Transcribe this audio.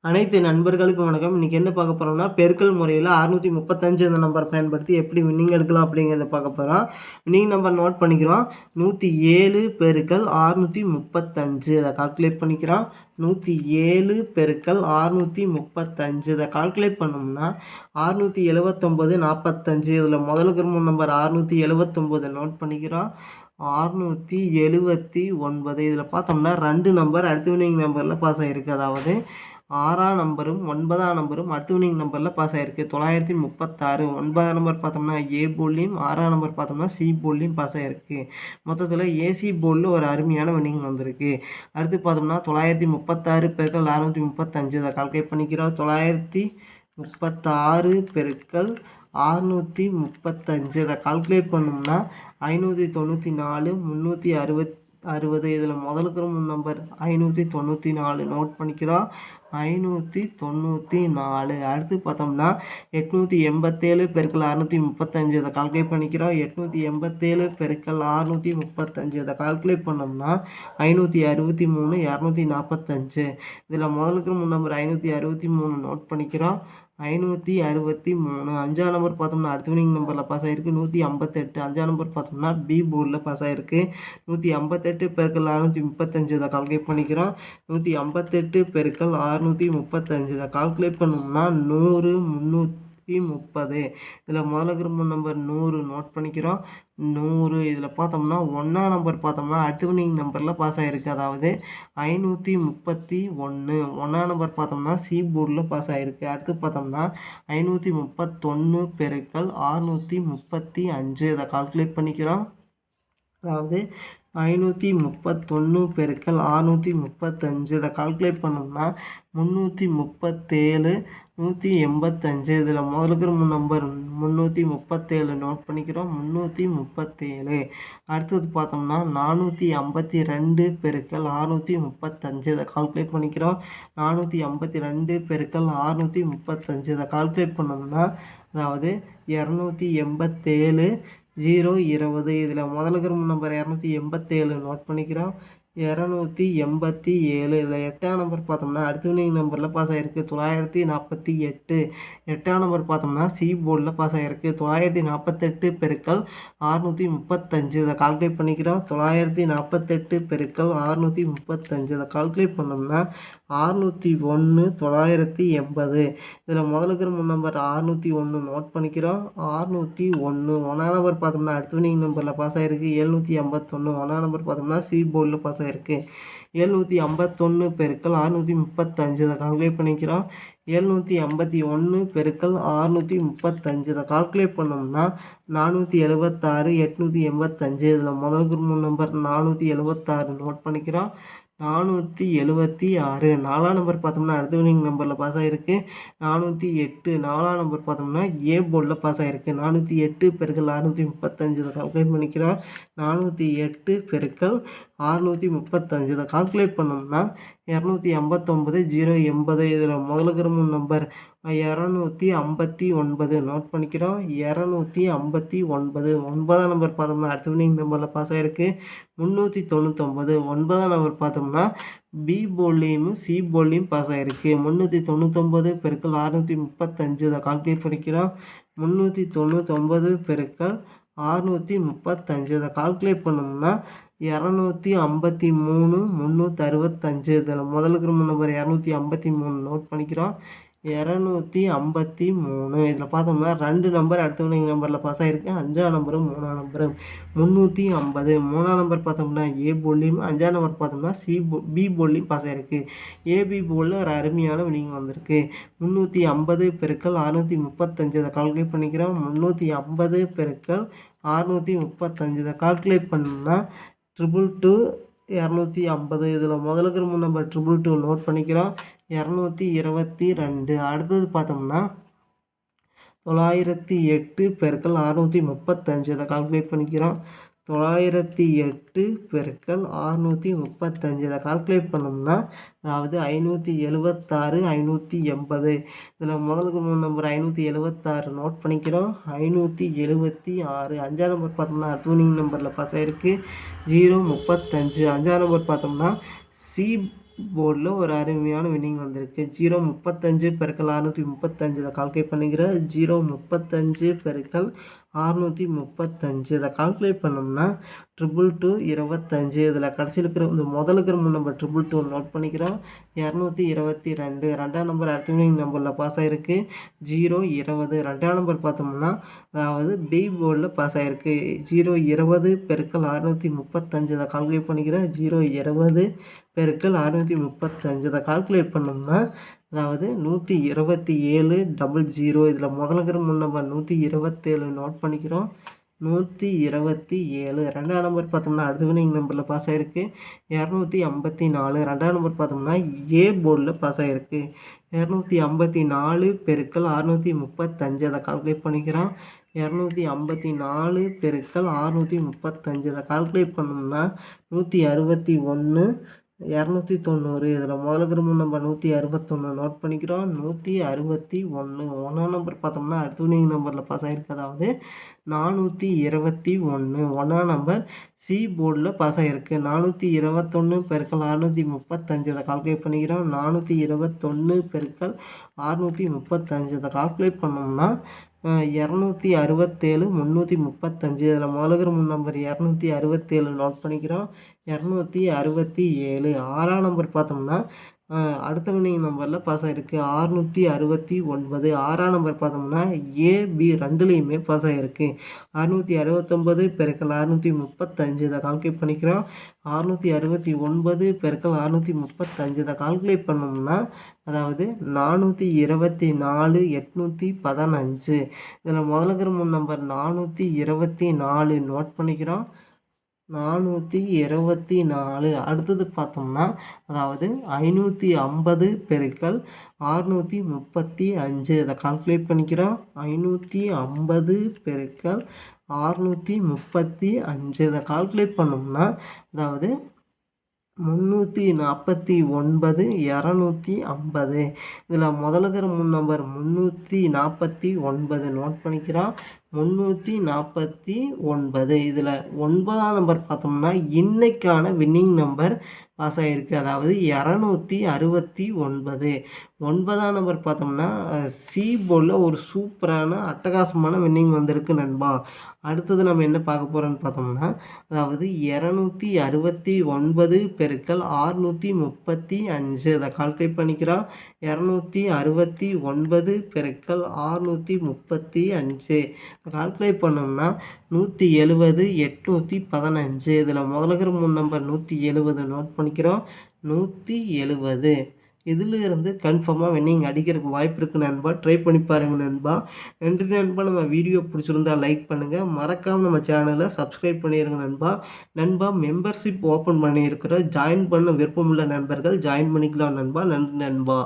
அனைத்து நண்பர்களுக்கும் வணக்கம். இன்றைக்கி என்ன பார்க்க போகிறோம்னா, பெருக்கல் முறையில் 635 இந்த நம்பர் பயன்படுத்தி எப்படி வின்னிங் எடுக்கலாம் அப்படிங்கிறத பார்க்க போகிறோம். வின்னிங் நம்பர் நோட் பண்ணிக்கிறோம். 107 பெருக்கல் 635 அதை கால்குலேட் பண்ணிக்கிறோம். 107 பெருக்கல் 635 இதை கால்குலேட் பண்ணோம்னா 679 45. இதில் முதலுக்கு நம்பர் 679 நோட் பண்ணிக்கிறோம். 679 இதில் பார்த்தோம்னா 2 நம்பர் அடுத்த வின்னிங் நம்பரில் பாஸ் ஆகிருக்கு. அதாவது 6ஆம் நம்பரும் 9ஆம் நம்பரும் அடுத்த வின்னிங் நம்பரில் பாஸ் ஆகிருக்கு. 936. 9ஆம் நம்பர் பார்த்தோம்னா ஏ போர்ட்லேயும் 6ஆம் நம்பர் பார்த்தோம்னா சி போர்ட்லேயும் பாஸ் ஆகிருக்கு. மொத்தத்தில் ஏசி போர்டில் ஒரு அருமையான வின்னிங் வந்திருக்கு. அடுத்து பார்த்தோம்னா 936 பெருக்கல் 635 இதை கால்குலேட் பண்ணிக்கிறோம். 936 பெருக்கல் 635 இதை கால்குலேட் பண்ணோம்னா 594 360. இதில் முதலுக்கு நம்பர் 594 நோட் பண்ணிக்கிறோம். 594. அடுத்து பார்த்தோம்னா 887 பெருக்கல் 635 இதை கால்குலேட் பண்ணிக்கிறோம். 887 பெருக்கல் 635 இதை கால்குலேட் பண்ணோம்னா 563 245. இதில் முதலுக்கு நம்பர் 563 நோட் பண்ணிக்கிறோம். 563. 5ஆம் நம்பர் பார்த்தோம்னா அடுத்த வின்னிங் நம்பரில் பாஸ் ஆகிருக்கு. 158. 5ஆம் நம்பர் பார்த்தோம்னா பி போர்டில் பாஸ் ஆகிருக்கு. 158 பெருக்கல் 635 இதை கால்குலேட் பண்ணிக்கிறோம். 158 பெருக்கல் 635 இதை கால்குலேட் பண்ணோம்னா 100 330. இதில் முதலுக்கு நம்பர் 100 நோட் பண்ணிக்கிறோம். 100. இதில் பார்த்தோம்னா 1ஆம் நம்பர் பார்த்தோம்னா அடுத்த வின்னிங் நம்பரில் பாஸ் ஆகிருக்கு. அதாவது 531. 1ஆம் நம்பர் பார்த்தோம்னா சி போர்டில் பாஸ் ஆகிருக்கு. அடுத்து பார்த்தோம்னா 531 பெருக்கல் 635 இதை கால்குலேட் பண்ணிக்கிறோம். அதாவது 531 பெருக்கல் 635 இதை கால்குலேட் பண்ணோம்னா 337 185. இதில் முதலுக்கு நம்பர் 337 நோட் பண்ணிக்கிறோம். 337. அடுத்தது பார்த்தோம்னா 452 பெருக்கல் 635 இதை கால்குலேட் பண்ணிக்கிறோம். 452 பெருக்கல் 635 இதை கால்குலேட் பண்ணோம்னா அதாவது 287 020. இதில் முதலுக்கு நம்பர் 287 நோட் பண்ணிக்கிறோம். 287. இதில் 8ஆம் நம்பர் பார்த்தோம்னா அடுத்த வின்னிங் நம்பரில் பாஸ் ஆகிருக்கு. 948. 8ஆம் நம்பர் பார்த்தோம்னா சி போர்டில் பாஸ் ஆகிருக்கு. 948 பெருக்கல் 635 இதை கால்குலேட் பண்ணிக்கிறோம். 948 பெருக்கல் 635 இதை கால்குலேட் பண்ணோம்னா 601 980. இதில் முதலுக்கு நம்பர் 601 நோட் பண்ணிக்கிறோம். 601. 1ஆம் நம்பர் பார்த்தோம்னா அடுத்த வின்னிங் நம்பரில் பாஸ் ஆகிருக்கு. 751. 1ஆம் நம்பர் பார்த்தோம்னா சி போர்டில் பாஸ் ஆகிருக்கு. 751 பெருக்கல் 635 இதை கால்குலேட் பண்ணிக்கிறோம். 751 பெருக்கல் 635 இதை கால்குலேட் பண்ணோம்னா 476 885. இதில் முதலுக்கு நம்பர் 476 நோட் பண்ணிக்கிறோம். 476. 4ஆம் நம்பர் பார்த்தோம்னா அடுத்த வின்னிங் நம்பரில் பாஸ் ஆகிருக்கு. 408. 4ஆம் நம்பர் பார்த்தோம்னா ஏ போர்டில் பாஸ் ஆகிருக்கு. 408 பெருக்கல் 635 இதை கால்குலேட் பண்ணிக்கிறோம். 408 பெருக்கல் 635 இதை கால்குலேட் பண்ணோம்னா 259 080. இதில் முதலுக்கு நம்பர் 259 நோட் பண்ணிக்கிறோம். 259. 9ஆம் நம்பர் பார்த்தோம்னா அடுத்த வின்னிங் நம்பரில் பாஸ் ஆகிருக்கு. 399. 9ஆம் நம்பர் பார்த்தோம்னா பி போர்ட்லேயும் சி போர்ட்லேயும் பாஸ் ஆகிருக்கு. 399 பெருக்கல் 635 இதை கால்குலேட் பண்ணிக்கிறோம். 399 பெருக்கல் 635 இதை கால்குலேட் பண்ணோம்னா 253 365. இதில் முதலுக்கு நம்பர் 253 நோட் பண்ணிக்கிறோம். 253. இதில் பார்த்தோம்னா 2 நம்பர் அடுத்த வின்னிங் நம்பரில் பாஸ் ஆகிருக்கு. 5ஆம் நம்பரும் 3ஆம் நம்பரும் 350. 3ஆம் நம்பர் பார்த்தோம்னா ஏ போர்ட்லேயும் 5ஆம் நம்பர் பார்த்தோம்னா பி போர்ட்லேயும் பாஸ் ஆகிருக்கு. ஏபி போர்டில் ஒரு அருமையான வின்னிங் வந்திருக்கு. 350 பெருக்கல் 635 இதை கால்குலேட் பண்ணிக்கிறோம். 350 பெருக்கல் 635 இதை கால்குலேட் பண்ணோம்னா 222 250. இதில் முதலுக்கு நம்பர் 222 நோட் பண்ணிக்கிறோம். 222. அடுத்தது பார்த்தோம்னா 908 பெருக்கல் 635 இதை கால்குலேட் பண்ணிக்கிறோம். 908 பெருக்கல் 635 இதை கால்குலேட் பண்ணோம்னா அதாவது 576 580. இதில் முதலுக்கு நம்பர் 576 நோட் பண்ணிக்கிறோம். 576. 5ஆம் நம்பர் பார்த்தோம்னா அடுத்த வின்னிங் நம்பரில் பாஸ் ஆகிருக்கு. 035. 5ஆம் நம்பர் பார்த்தோம்னா சி போர்டில் ஒரு அருமையான வின்னிங் வந்திருக்கு. 035 பெருக்கல் 635 இதை கால்குலேட் பண்ணிக்கிறேன். 035 பெருக்கல் 635 இதை கால்குலேட் பண்ணோம்னா 222 25. இதில் கடைசியில் இருக்கிற இந்த முதல்ல இருக்கிற 3 நம்பர் 222 நோட் பண்ணிக்கிறோம். 222 ரெண்டாம் நம்பர் அடுத்த வின்னிங் நம்பரில் பாஸ் ஆகிருக்கு 020. ரெண்டாம் நம்பர் பார்த்தோம்னா அதாவது பி போர்டில் பாஸ் ஆகிருக்கு 020 பெருக்கல் 635 இதை கால்குலேட் பண்ணிக்கிறேன். 020 பெருக்கல் 635 இதை கால்குலேட் பண்ணோம்னா அதாவது 12700. இதில் முதல்ல இருக்கிற 3 நம்பர் 127 நோட் பண்ணிக்கிறோம். 127. ரெண்டாம் நம்பர் பார்த்தோம்னா அடுத்த வினிங் நம்பரில் பாஸ் ஆகிருக்கு 254. ரெண்டாம் நம்பர் பார்த்தோம்னா ஏ போர்டில் பாஸ் ஆகிருக்கு 254 பெருக்கல் 635 அதை கால்குலேட் பண்ணிக்கிறோம். 254 பெருக்கல் 635 இதை கால்குலேட் பண்ணோம்னா 161 290. இதில் முதல்ல இருக்கிற 3 நம்பர் 161 நோட் பண்ணிக்கிறோம். 161. ஒன்றாம் நம்பர் பார்த்தோம்னா அடுத்த வினிங் நம்பரில் பாஸ் ஆகிருக்கு அதாவது 421. ஒன்றாம் நம்பர் சி போர்டில் பாஸ் ஆகிருக்கு 421 பெருக்கல் 635 இதை கால்குலேட் பண்ணிக்கிறோம். 421 பெருக்கல் 635 இதை கால்குலேட் பண்ணோம்னா 267 335. இதில் முதல்ல இருக்கிற 3 நம்பர் 267 நோட் பண்ணிக்கிறோம். 267. ஆறாம் நம்பர் பார்த்தோம்னா அடுத்த வினிங் நம்பரில் பாஸ் ஆகிருக்கு 669. ஆறாம் நம்பர் பார்த்தோம்னா ஏபி ரெண்டுலேயுமே பாஸ் ஆகிருக்கு 669 பெருக்கல் 635 இதை கால்குலேட் பண்ணிக்கிறோம். 669 பெருக்கல் 635 இதை கால்குலேட் பண்ணோம்னா அதாவது 424 815. இதில் முதல்ல இருக்கிற 3 நம்பர் 424 நோட் பண்ணிக்கிறோம். 424. அடுத்தது பார்த்தோம்னா அதாவது 550 பெருக்கல் 635 இதை கால்குலேட் பண்ணிக்கிறோம். 550 பெருக்கல் 635 இதை கால்குலேட் பண்ணோம்னா அதாவது 349 250. இதில் முதல்ல இருக்கிற 3 நம்பர் 349 நோட் பண்ணிக்கிறோம். 349. இதில் 9ஆம் நம்பர் பார்த்தோம்னா இன்னைக்கான வின்னிங் நம்பர் பாஸ் ஆகிருக்கு அதாவது 269. 9ஆம் நம்பர் பார்த்தோம்னா சி போர்டில் ஒரு சூப்பரான அட்டகாசமான வின்னிங் வந்திருக்கு நண்பா. அடுத்தது நம்ம என்ன பார்க்க போகிறோன்னு பார்த்தோம்னா அதாவது 269 பெருக்கல் 635 இதை கால்குலேட் பண்ணிக்கிறோம். 269 பெருக்கல் 635 கால்குலேட் பண்ணோம்னா 170 815. இதில் முதல்ல இருக்கிற 3 நம்பர் 170 நோட் பண்ணிக்கிறோம். 170. இதிலிருந்து கன்ஃபார்மாக வின்னிங் அடிக்கிறதுக்கு வாய்ப்பு இருக்குது நண்பா. ட்ரை பண்ணி பாருங்கள் நண்பா. நன்றி நண்பா. நம்ம வீடியோ பிடிச்சிருந்தா லைக் பண்ணுங்கள். மறக்காமல் நம்ம சேனலை சப்ஸ்கிரைப் பண்ணிடுங்க நண்பா. நண்பா மெம்பர்ஷிப் ஓப்பன் பண்ணியிருக்கிறோம். ஜாயின் பண்ண விருப்பமுள்ள நண்பர்கள் ஜாயின் பண்ணிக்கலாம் நண்பா. நன்றி நண்பா.